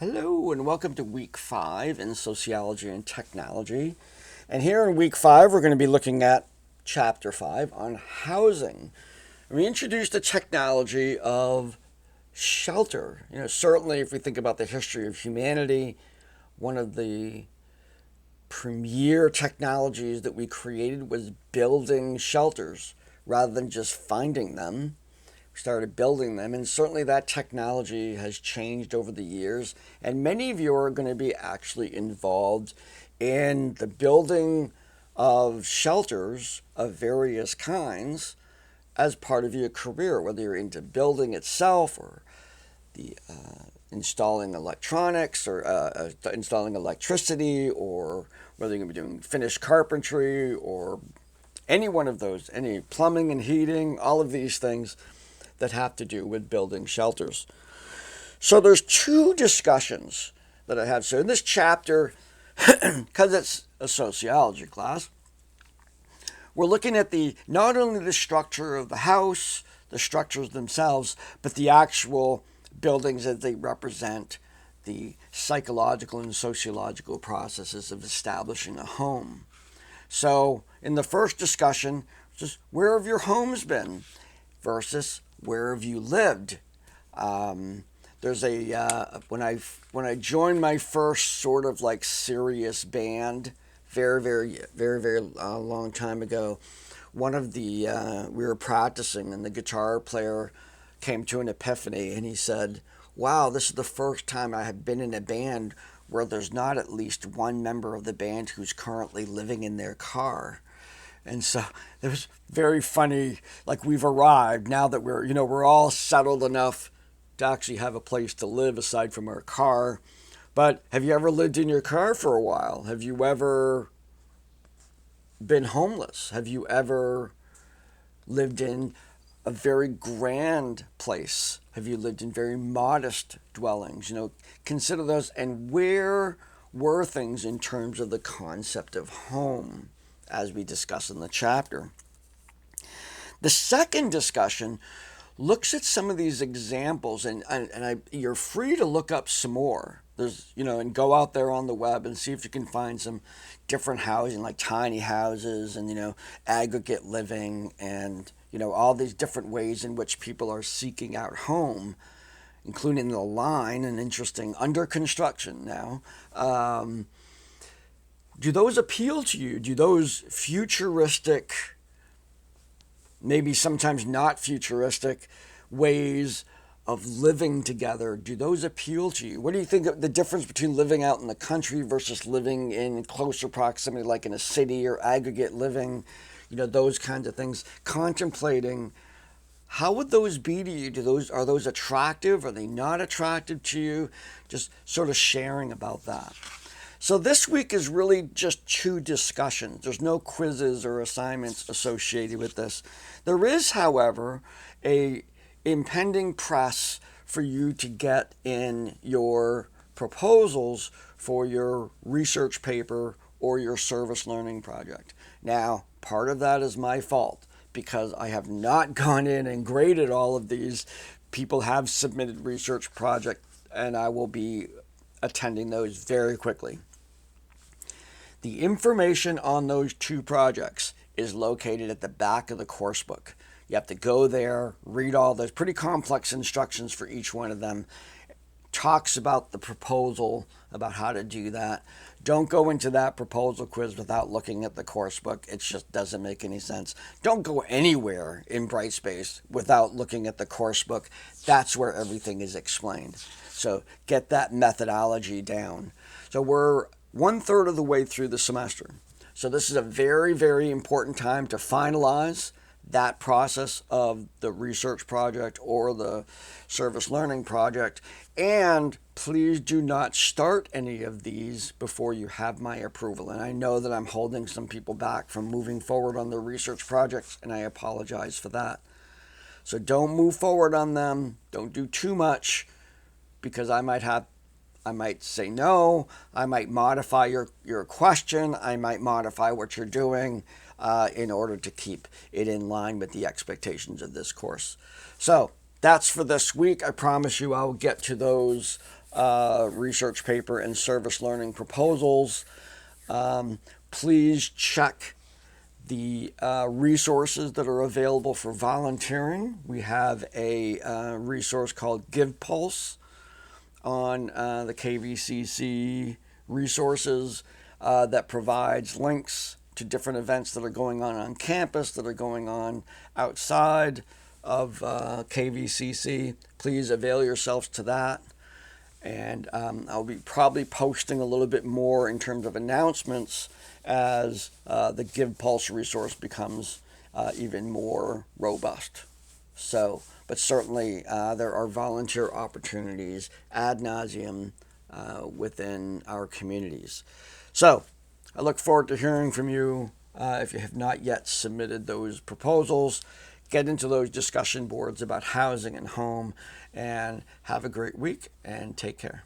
Hello and welcome to week 5 in sociology and technology. And here in week 5, we're going to be looking at chapter 5 on housing. We introduced the technology of shelter. Certainly if we think about the history of humanity, one of the premier technologies that we created was building shelters rather than just finding them. Started building them, and certainly that technology has changed over the years, and many of you are going to be actually involved in the building of shelters of various kinds as part of your career, whether you're into building itself or the installing electronics or installing electricity, or whether you're going to be doing finished carpentry or any one of those, any plumbing and heating, all of these things that have to do with building shelters. So there's two discussions that I have. So in this chapter, because it's a sociology class, we're looking at not only the structure of the house, the structures themselves, but the actual buildings as they represent the psychological and sociological processes of establishing a home. So in the first discussion, just where have your homes been versus where have you lived? There's when I joined my first sort of like serious band, very long time ago. One of the we were practicing, and the guitar player came to an epiphany, and he said, "Wow, this is the first time I have been in a band where there's not at least one member of the band who's currently living in their car." And so it was very funny, like we've arrived now that we're all settled enough to actually have a place to live aside from our car. But have you ever lived in your car for a while? Have you ever been homeless? Have you ever lived in a very grand place? Have you lived in very modest dwellings? Consider those. And where were things in terms of the concept of home, as we discuss in the chapter? The second discussion looks at some of these examples, and you're free to look up some more. And go out there on the web and see if you can find some different housing, like tiny houses and, aggregate living and, all these different ways in which people are seeking out home, including the line, and interesting, under construction now. Do those appeal to you? Do those futuristic, maybe sometimes not futuristic, ways of living together, do those appeal to you? What do you think of the difference between living out in the country versus living in closer proximity, like in a city, or aggregate living, those kinds of things? Contemplating, how would those be to you? Are those attractive? Are they not attractive to you? Just sort of sharing about that. So this week is really just two discussions. There's no quizzes or assignments associated with this. There is, however, a impending press for you to get in your proposals for your research paper or your service learning project. Now, part of that is my fault because I have not gone in and graded all of these. People have submitted research projects, and I will be attending those very quickly. The information on those two projects is located at the back of the course book. You have to go there, read all those pretty complex instructions for each one of them. Talks about the proposal, about how to do that. Don't go into that proposal quiz without looking at the course book. It just doesn't make any sense. Don't go anywhere in Brightspace without looking at the course book. That's where everything is explained. So get that methodology down. So we're 1/3 of the way through the semester. So this is a very, very important time to finalize that process of the research project or the service learning project. And please do not start any of these before you have my approval. And I know that I'm holding some people back from moving forward on the research projects, and I apologize for that. So don't move forward on them. Don't do too much, because I might say no, I might modify your question, I might modify what you're doing in order to keep it in line with the expectations of this course. So that's for this week. I promise you I'll get to those research paper and service learning proposals. Please check the resources that are available for volunteering. We have a resource called Give Pulse on the KVCC resources that provides links to different events that are going on campus, that are going on outside of KVCC. Please avail yourselves to that. And I'll be probably posting a little bit more in terms of announcements as the Give Pulse resource becomes even more robust. So, but certainly there are volunteer opportunities ad nauseum within our communities. So, I look forward to hearing from you. If you have not yet submitted those proposals, get into those discussion boards about housing and home, and have a great week and take care.